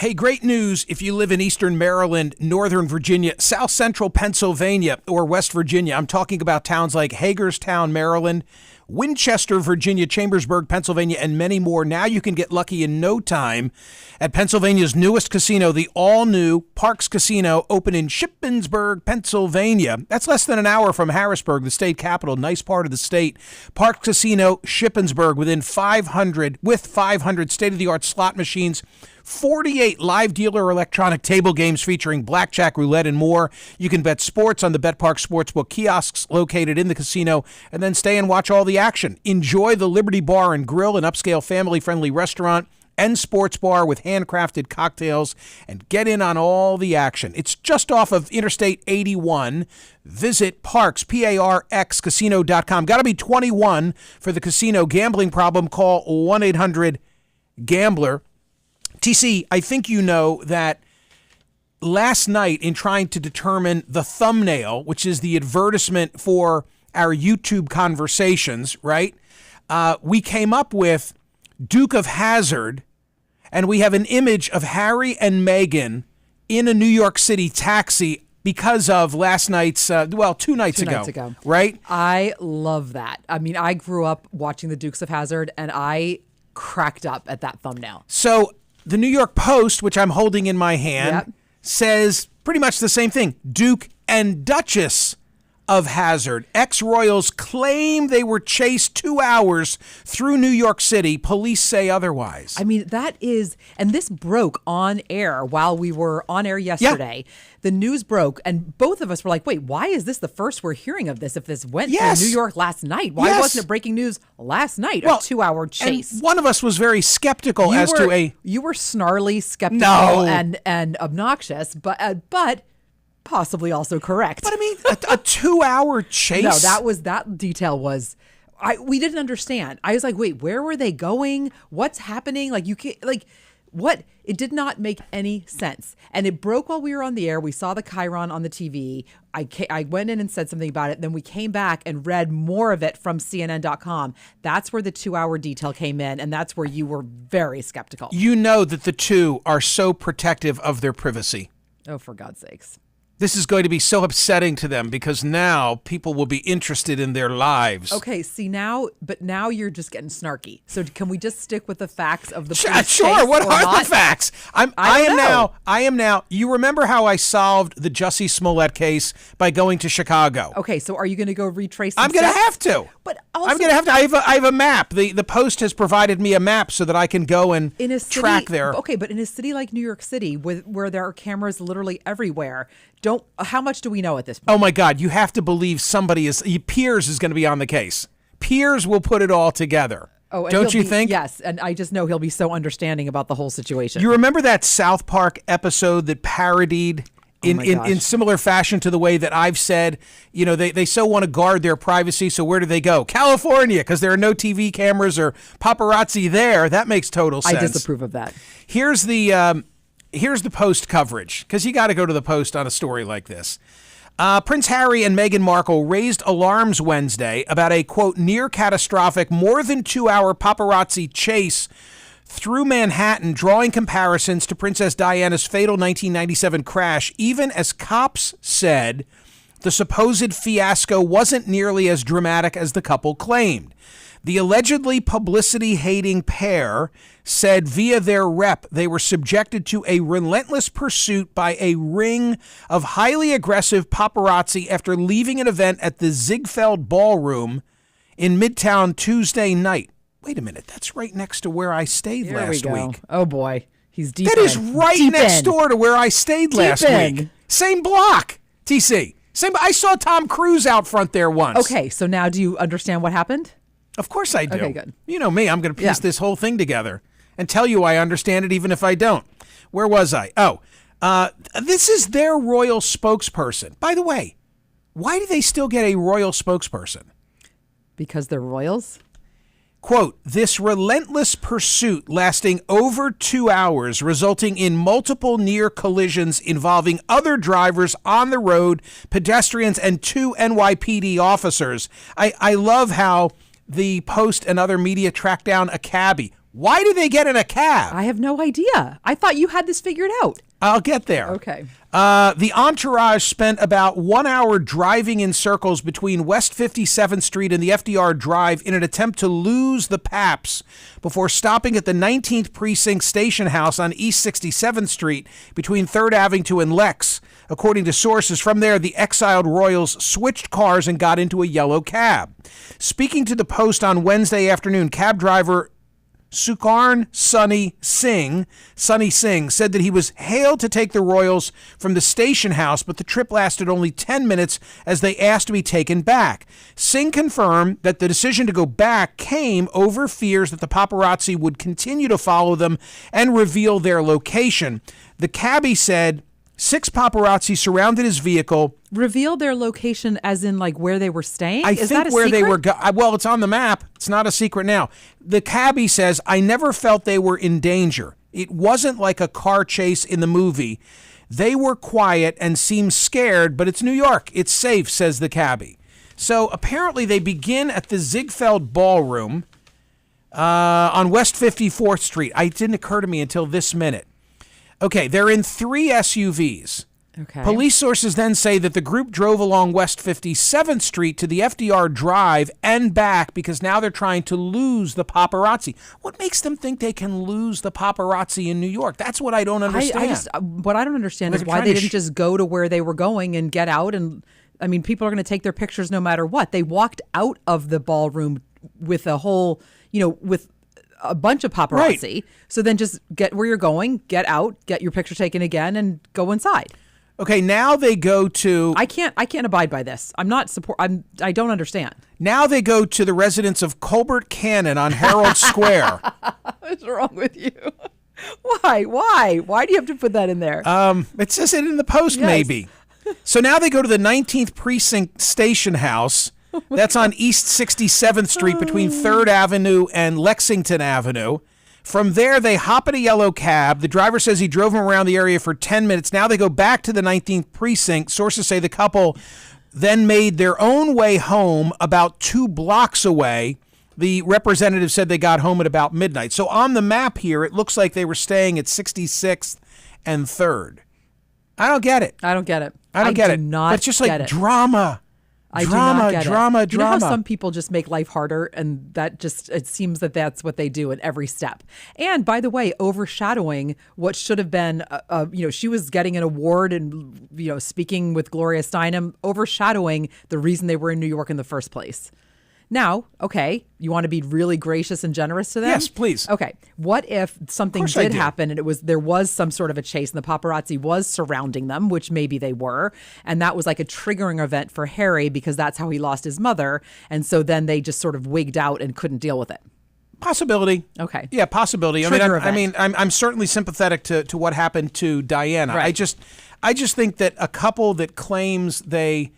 Hey, great news if you live in Eastern Maryland, Northern Virginia, South Central Pennsylvania, or West Virginia. I'm talking about towns like Hagerstown, Maryland, Winchester, Virginia, Chambersburg, Pennsylvania, and many more. Now you can get lucky in no time at Pennsylvania's newest casino, the all-new Parks Casino, open in Shippensburg, Pennsylvania. That's less than an hour from Harrisburg, the state capital, nice part of the state. Parks Casino, Shippensburg, with 500 state-of-the-art slot machines, 48 live dealer electronic table games featuring blackjack, roulette, and more. You can bet sports on the BetPark Sportsbook kiosks located in the casino, and then stay and watch all the action. Enjoy the Liberty Bar and Grill, an upscale family-friendly restaurant and sports bar with handcrafted cocktails, and get in on all the action. It's just off of Interstate 81. Visit Parks, P-A-R-X, casino.com. Got to be 21 for the casino. Gambling problem, call 1-800-GAMBLER. TC, I think you know that last night, in trying to determine the thumbnail, which is the advertisement for our YouTube conversations, right? We came up with Duke of Hazzard, and we have an image of Harry and Meghan in a New York City taxi because of last night's, 2 nights ago, right? I love that. I mean, I grew up watching the Dukes of Hazzard, and I cracked up at that thumbnail. So the New York Post, which I'm holding in my hand, says pretty much the same thing. Duke and Duchess of Hazzard. Ex-royals claim they were chased 2 hours through New York City. Police say otherwise. I mean, that is, and this broke on air while we were on air yesterday. Yeah. The news broke, and both of us were like, wait, why is this the first we're hearing of this if this went through New York last night? Why wasn't it breaking news last night? A 2-hour chase. And one of us was very skeptical You were snarly, skeptical, and obnoxious, but possibly also correct. But I mean, a 2-hour chase? No, that detail was, we didn't understand. I was like, wait, where were they going? What's happening? Like, you can't, like, what? It did not make any sense. And it broke while we were on the air. We saw the chyron on the TV. I went in and said something about it. Then we came back and read more of it from CNN.com. That's where the 2-hour detail came in. And that's where you were very skeptical. You know that the two are so protective of their privacy. Oh, for God's sakes. This is going to be so upsetting to them because now people will be interested in their lives. Okay, see now you're just getting snarky. So can we just stick with the facts of the Sure, case what are not? the facts? I am now. You remember how I solved the Jussie Smollett case by going to Chicago? Okay, so are you going to go retrace I'm going to have to. But also, I'm going to have to. I have a map. The Post has provided me a map so that I can go and track there. Okay, but in a city like New York City where there are cameras literally everywhere, how much do we know at this point? Oh my God, you have to believe Piers is going to be on the case. Piers will put it all together. Oh, don't you think? Yes, and I just know he'll be so understanding about the whole situation. You remember that South Park episode that parodied in similar fashion to the way that I've said, you know, they so want to guard their privacy, so where do they go? California, because there are no TV cameras or paparazzi there. That makes total sense. I disapprove of that. Here's the Post coverage, because you got to go to the Post on a story like this. Prince Harry and Meghan Markle raised alarms Wednesday about a, quote, near catastrophic, more than 2-hour paparazzi chase through Manhattan, drawing comparisons to Princess Diana's fatal 1997 crash, even as cops said the supposed fiasco wasn't nearly as dramatic as the couple claimed. The allegedly publicity-hating pair said via their rep they were subjected to a relentless pursuit by a ring of highly aggressive paparazzi after leaving an event at the Ziegfeld Ballroom in Midtown Tuesday night. Wait a minute, that's right next to where I stayed last week. Oh boy, he's deep. That is right next door to where I stayed last week. Same block, TC. I saw Tom Cruise out front there once. Okay, so now do you understand what happened? Of course I do. Okay, good. You know me, I'm going to piece this whole thing together and tell you I understand it even if I don't. Where was I? This is their royal spokesperson. By the way, why do they still get a royal spokesperson? Because they're royals? Quote, this relentless pursuit lasting over 2 hours, resulting in multiple near collisions involving other drivers on the road, pedestrians, and 2 NYPD officers. I love how the Post and other media tracked down a cabbie. Why do they get in a cab? I have no idea. I thought you had this figured out. I'll get there. Okay. The entourage spent about 1 hour driving in circles between West 57th Street and the FDR Drive in an attempt to lose the Paps before stopping at the 19th Precinct Station House on East 67th Street between 3rd Avenue and Lex. According to sources, from there, the exiled royals switched cars and got into a yellow cab. Speaking to the Post on Wednesday afternoon, cab driver Sukarn Sunny Singh said that he was hailed to take the royals from the station house, but the trip lasted only 10 minutes as they asked to be taken back. Singh confirmed that the decision to go back came over fears that the paparazzi would continue to follow them and reveal their location. The cabbie said 6 paparazzi surrounded his vehicle. Reveal their location as in like where they were staying? I Is think that a where secret? they were well, it's on the map. It's not a secret now. The cabbie says, I never felt they were in danger. It wasn't like a car chase in the movie. They were quiet and seemed scared, but it's New York. It's safe, says the cabbie. So apparently they begin at the Ziegfeld Ballroom on West 54th Street. It didn't occur to me until this minute. Okay, they're in 3 SUVs. Okay. Police sources then say that the group drove along West 57th Street to the FDR Drive and back because now they're trying to lose the paparazzi. What makes them think they can lose the paparazzi in New York? That's what I don't understand. What I don't understand is why they didn't just go to where they were going and get out. And I mean, people are going to take their pictures no matter what. They walked out of the ballroom with a whole, with a bunch of paparazzi. Right. So then just get where you're going, get out, get your picture taken again, and go inside. Okay, now they go to... I can't abide by this. I don't understand. Now they go to the residence of Colbert Cannon on Herald Square. What's wrong with you? Why? Why do you have to put that in there? It says it in the Post, Yes. maybe. So now they go to the 19th Precinct Station House. That's on East 67th Street between 3rd Avenue and Lexington Avenue. From there, they hop in a yellow cab. The driver says he drove him around the area for 10 minutes. Now they go back to the 19th Precinct. Sources say the couple then made their own way home about 2 blocks away. The representative said they got home at about midnight. So on the map here, it looks like they were staying at 66th and 3rd. I don't get it. I don't get it. I don't get it. Not It's just get like it. drama. I do not get drama. You know how some people just make life harder, and it seems that that's what they do at every step. And by the way, overshadowing what should have been, she was getting an award and, speaking with Gloria Steinem, overshadowing the reason they were in New York in the first place. Now, okay, you want to be really gracious and generous to them? Yes, please. Okay. What if something did happen and there was some sort of a chase and the paparazzi was surrounding them, which maybe they were, and that was like a triggering event for Harry because that's how he lost his mother, and so then they just sort of wigged out and couldn't deal with it. Possibility. Okay. Yeah, possibility. I'm certainly sympathetic to what happened to Diana. Right. I just think that a couple that claims they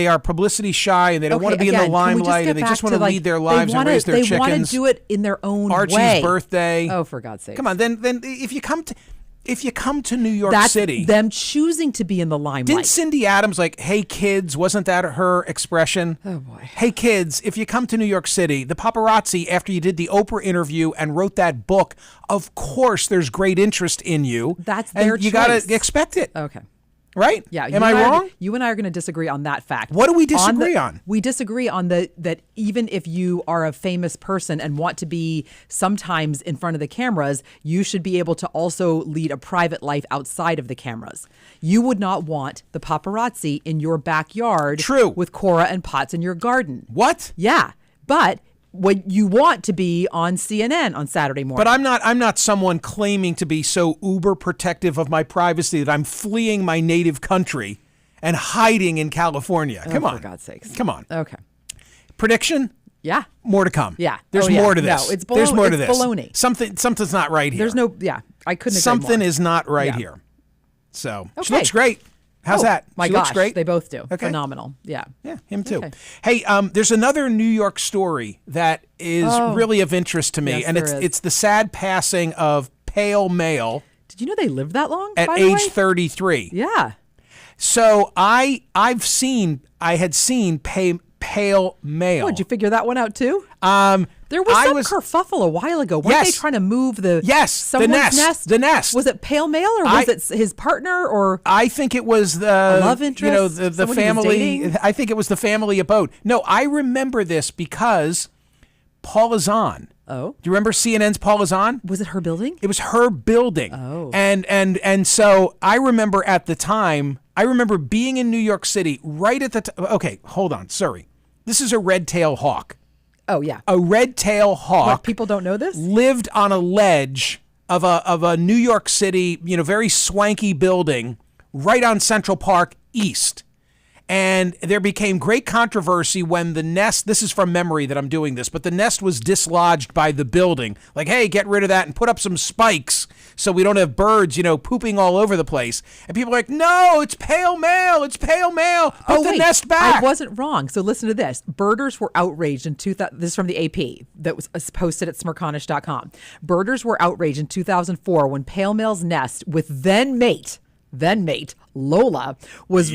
are publicity shy and they don't want to be in the limelight and they just want to lead their lives and raise their chickens. They want to do it in their own way. Archie's birthday. Oh, for God's sake! Come on, then if you come to New York City, them choosing to be in the limelight. Didn't Cindy Adams "Hey kids"? Wasn't that her expression? Oh boy! Hey kids, if you come to New York City, the paparazzi, after you did the Oprah interview and wrote that book, of course there's great interest in you. That's their choice. You gotta expect it. Okay. Right? Yeah. Am I wrong? You and I are going to disagree on that fact. What do we disagree on? We disagree on that even if you are a famous person and want to be sometimes in front of the cameras, you should be able to also lead a private life outside of the cameras. You would not want the paparazzi in your backyard. True. With Cora and pots in your garden. What? Yeah. But when you want to be on CNN on Saturday morning. But I'm not someone claiming to be so uber protective of my privacy that I'm fleeing my native country and hiding in California. Come on. For God's sakes. Come on. Okay. Prediction? Yeah. More to come. Yeah. There's more to this. No, it's There's more to this. baloney. Something's not right here. I couldn't agree Something more. is not right Yeah. here. So, Okay. she looks great. How's that? My She gosh, looks great. they both do. Okay. Phenomenal. Yeah. Yeah, him too. Okay. Hey, there's another New York story that is really of interest to me, Yes, and there is. it's the sad passing of Pale Male Did you know they lived that long? at by the age way? 33. Yeah. So I had seen pale male. Oh, did you figure that one out too? There was some kerfuffle a while ago. Weren't they trying to move the someone's the nest? Was it pale male or was it his partner or? I think it was the love interest. The family. I think it was the family abode. No, I remember this because Paula Zahn. Oh, do you remember CNN's Paula Zahn? Was it her building? It was her building. Oh, and so I remember at the time. I remember being in New York City right at the time. Okay, hold on. Sorry. This is a red-tailed hawk. Oh, yeah. A red-tailed hawk. What, people don't know this? Lived on a ledge of a New York City, very swanky building right on Central Park East. And there became great controversy when the nest, this is from memory that I'm doing this, but the nest was dislodged by the building. Like, hey, get rid of that and put up some spikes so we don't have birds, pooping all over the place. And people are like, no, it's pale male. It's pale male. Put the nest back. I wasn't wrong. So listen to this. Birders were outraged in 2000. This is from the AP that was posted at Smerconish.com. Birders were outraged in 2004 when pale male's nest with then mate Lola was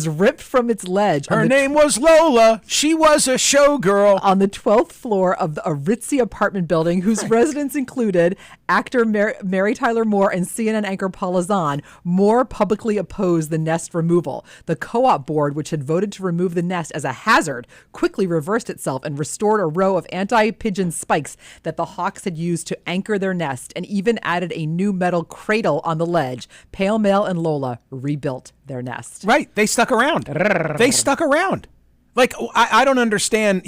ripped from its ledge. Her name was Lola. She was a showgirl. On the 12th floor of a ritzy apartment building whose residents included actor Mary Tyler Moore and CNN anchor Paula Zahn. Moore publicly opposed the nest removal. The co-op board, which had voted to remove the nest as a hazard, quickly reversed itself and restored a row of anti-pigeon spikes that the hawks had used to anchor their nest, and even added a new metal cradle on the ledge. Pale Male and Lola rebuilt their nest. Right. They stuck around. They stuck around. Like, I don't understand,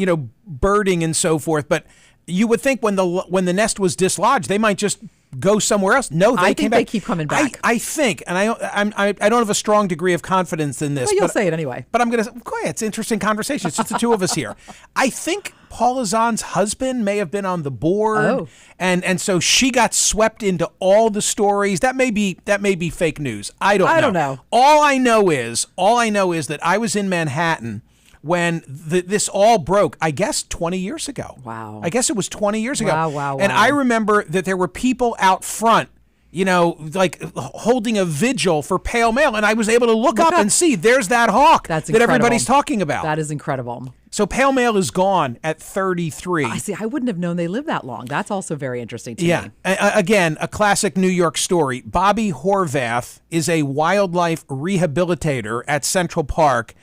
birding and so forth, but you would think when the nest was dislodged, they might just go somewhere else. No, they came back. They keep coming back. I think, and I don't have a strong degree of confidence in this. Well, you'll say it anyway. But I'm going to go ahead. It's an interesting conversation. It's just the two of us here. I think Paula Zahn's husband may have been on the board. Oh. And so she got swept into all the stories. That may be fake news. I don't know. All I know is that I was in Manhattan when this all broke, I guess 20 years ago. Wow. I guess it was 20 years ago. Wow. And I remember that there were people out front, like holding a vigil for pale male. And I was able to look up and see there's that hawk that everybody's talking about. That is incredible. So pale male is gone at 33. I see. I wouldn't have known they lived that long. That's also very interesting to me. Yeah. Again, a classic New York story. Bobby Horvath is a wildlife rehabilitator at Central Park.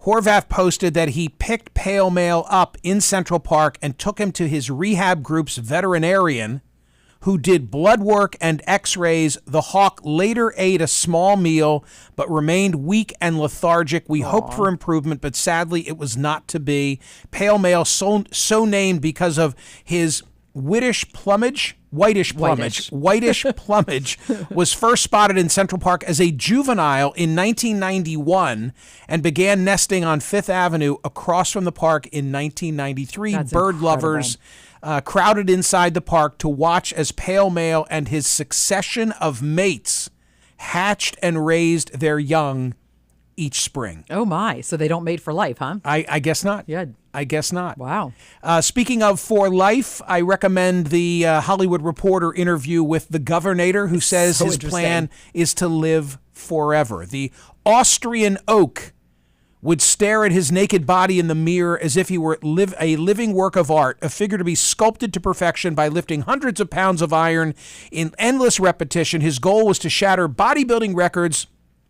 Horvath posted that he picked pale male up in Central Park and took him to his rehab group's veterinarian, who did blood work and x-rays. The hawk later ate a small meal, but remained weak and lethargic. We hoped for improvement, but sadly it was not to be. Pale male, so named because of his whitish plumage, was first spotted in Central Park as a juvenile in 1991 and began nesting on Fifth Avenue across from the park in 1993. That's Bird incredible. lovers crowded inside the park to watch as pale male and his succession of mates hatched and raised their young each spring. Oh my! So they don't mate for life, huh? I guess not. Yeah. I guess not. Wow. Speaking of for life, I recommend the Hollywood Reporter interview with the governor, who says his plan is to live forever. The Austrian oak would stare at his naked body in the mirror as if he were a living work of art, a figure to be sculpted to perfection by lifting hundreds of pounds of iron in endless repetition. His goal was to shatter bodybuilding records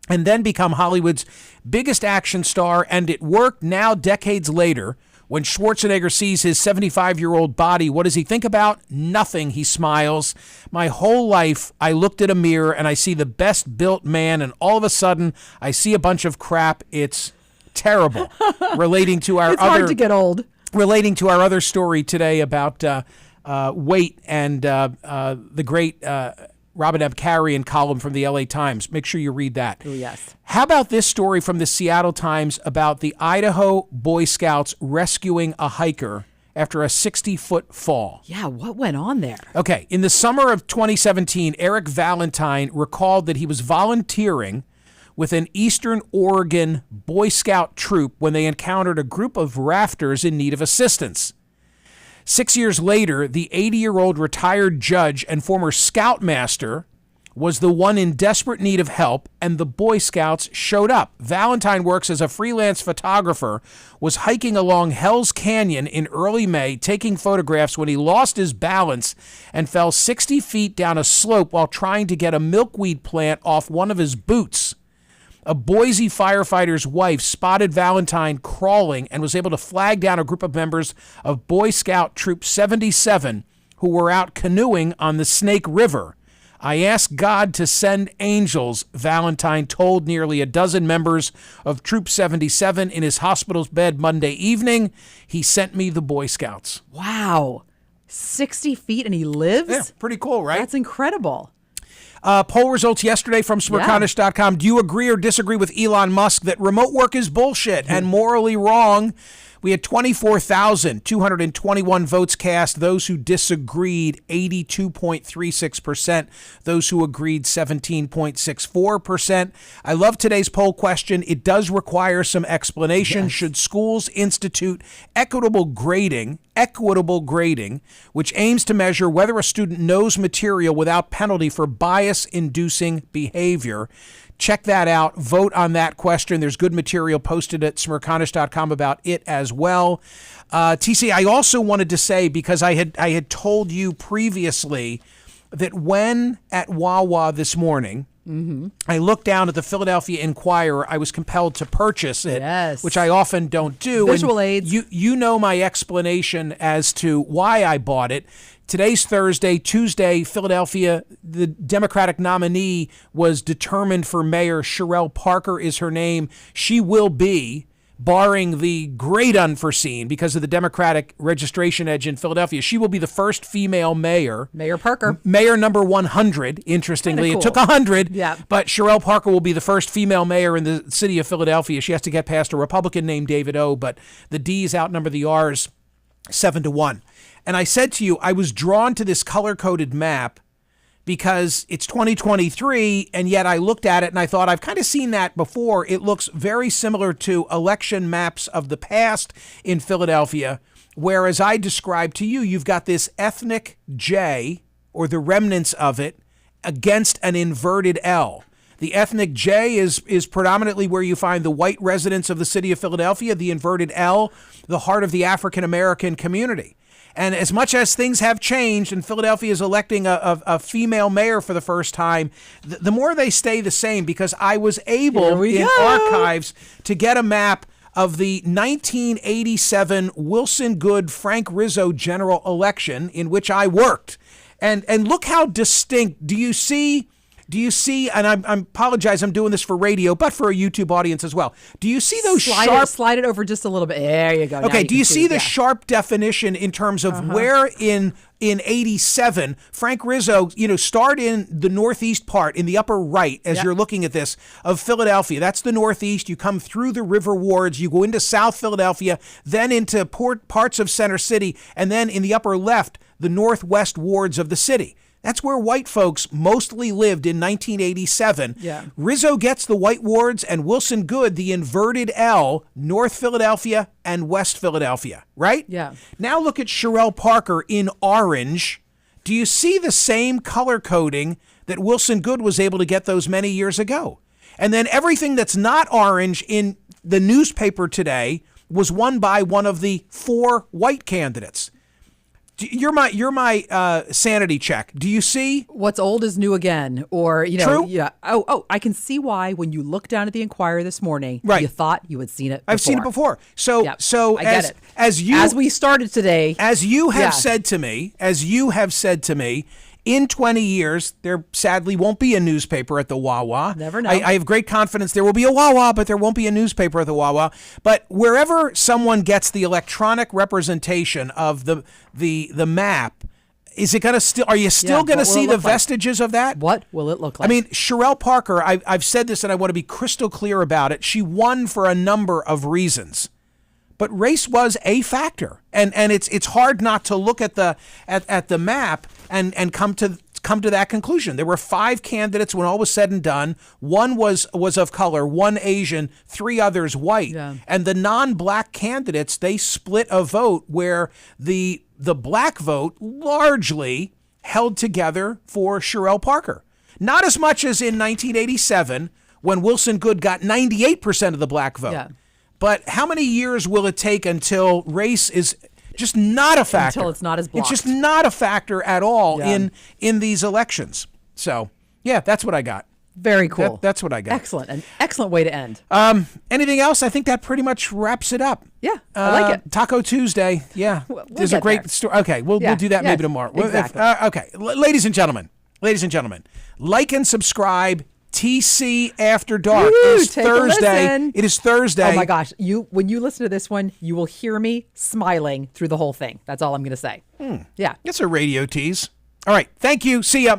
and then become Hollywood's biggest action star, and it worked. Now, decades later, when Schwarzenegger sees his 75-year-old body, what does he think about? Nothing, he smiles. My whole life, I looked at a mirror and I see the best-built man, and all of a sudden, I see a bunch of crap. It's terrible. Relating to our it's hard to get old. Relating to our other story today about weight and the great Robin Abkarian column from the LA Times. Make sure you read that. Oh, yes. How about this story from the Seattle Times about the Idaho Boy Scouts rescuing a hiker after a 60-foot fall? Yeah, what went on there? Okay, in the summer of 2017, Eric Valentine recalled that he was volunteering with an Eastern Oregon Boy Scout troop when they encountered a group of rafters in need of assistance. 6 years later, the 80-year-old retired judge and former scoutmaster was the one in desperate need of help, and the Boy Scouts showed up. Valentine works as a freelance photographer, was hiking along Hell's Canyon in early May, taking photographs when he lost his balance and fell 60 feet down a slope while trying to get a milkweed plant off one of his boots. A Boise firefighter's wife spotted Valentine crawling and was able to flag down a group of members of Boy Scout Troop 77 who were out canoeing on the Snake River. I asked God to send angels, Valentine told nearly a dozen members of Troop 77 in his hospital's bed Monday evening. He sent me the Boy Scouts. Wow. 60 feet and he lives? Yeah, pretty cool, right? That's incredible. Poll results yesterday from Smerconish.com. Do you agree or disagree with Elon Musk that remote work is bullshit and morally wrong? We had 24,221 votes cast. Those who disagreed, 82.36%. Those who agreed, 17.64%. I love today's poll question. It does require some explanation. Yes. Should schools institute equitable grading, which aims to measure whether a student knows material without penalty for bias-inducing behavior? Check that out. Vote on that question. There's good material posted at Smerconish.com about it as well. TC, I also wanted to say, because I had told you previously that when at Wawa this morning, I looked down at the Philadelphia Inquirer, I was compelled to purchase it, which I often don't do. Visual aids. You know my explanation as to why I bought it. Today's Thursday. Tuesday, Philadelphia, the Democratic nominee was determined for mayor. Sherelle Parker is her name. She will be, barring the great unforeseen because of the Democratic registration edge in Philadelphia, she will be the first female mayor. Mayor Parker. Mayor number 100, interestingly. Cool. It took 100, but Sherelle Parker will be the first female mayor in the city of Philadelphia. She has to get past a Republican named David O., but the D's outnumber the R's 7-1. And I said to you, I was drawn to this color-coded map because it's 2023, and yet I looked at it and I thought, I've kind of seen that before. It looks very similar to election maps of the past in Philadelphia, where, as I described to you, you've got this ethnic J, or the remnants of it, against an inverted L. The ethnic J is predominantly where you find the white residents of the city of Philadelphia, the inverted L, the heart of the African-American community. And as much as things have changed and Philadelphia is electing a female mayor for the first time, the more they stay the same, because I was able in archives to get a map of the 1987 Wilson Goode Frank Rizzo general election in which I worked. And look how distinct. Do you see, and I apologize, I'm doing this for radio, but for a YouTube audience as well. Do you see those slide it over just a little bit. There you go. Okay, do you see the sharp definition in terms of where in 87, Frank Rizzo, starred in the northeast part, in the upper right, as you're looking at this, of Philadelphia. That's the northeast. You come through the river wards, you go into South Philadelphia, then into parts of Center City, and then in the upper left, the northwest wards of the city. That's where white folks mostly lived in 1987. Yeah. Rizzo gets the white wards, and Wilson Goode, the inverted L, North Philadelphia and West Philadelphia, right? Yeah. Now look at Sherelle Parker in orange. Do you see the same color coding that Wilson Goode was able to get those many years ago? And then everything that's not orange in the newspaper today was won by one of the 4 white candidates. You're my sanity check. Do you see? What's old is new again, or True? Yeah. Oh, I can see why when you looked down at the Inquirer this morning, you thought you had seen it before. I've seen it before. So I get it. As we started today, as you have said to me, in 20 years, there sadly won't be a newspaper at the Wawa. Never know. I have great confidence there will be a Wawa, but there won't be a newspaper at the Wawa. But wherever someone gets the electronic representation of the map, is it going to are you still going to see the vestiges of that? What will it look like? I mean, Sherelle Parker, I've said this and I want to be crystal clear about it. She won for a number of reasons. But race was a factor, and it's hard not to look at the map and come to that conclusion. There were 5 candidates when all was said and done. 1 was of color, 1 Asian, 3 others white, and the non-black candidates, they split a vote where the black vote largely held together for Sherelle Parker. Not as much as in 1987 when Wilson Good got 98% of the black vote. Yeah. But how many years will it take until race is just not a factor? Until it's not as blocked. It's just not a factor at all Yeah. in these elections. So, yeah, that's what I got. Very cool. That's what I got. Excellent. An excellent way to end. Anything else? I think that pretty much wraps it up. Yeah, I like it. Taco Tuesday. Yeah. There's a get great there. story. Okay, we'll do that maybe tomorrow. Exactly. Okay. Ladies and gentlemen, like and subscribe. TC After Dark. Woo, It's take a Thursday. listen. It is Thursday. Oh my gosh. When you listen to this one, you will hear me smiling through the whole thing. That's all I'm going to say. Yeah. It's a radio tease. All right. Thank you. See ya.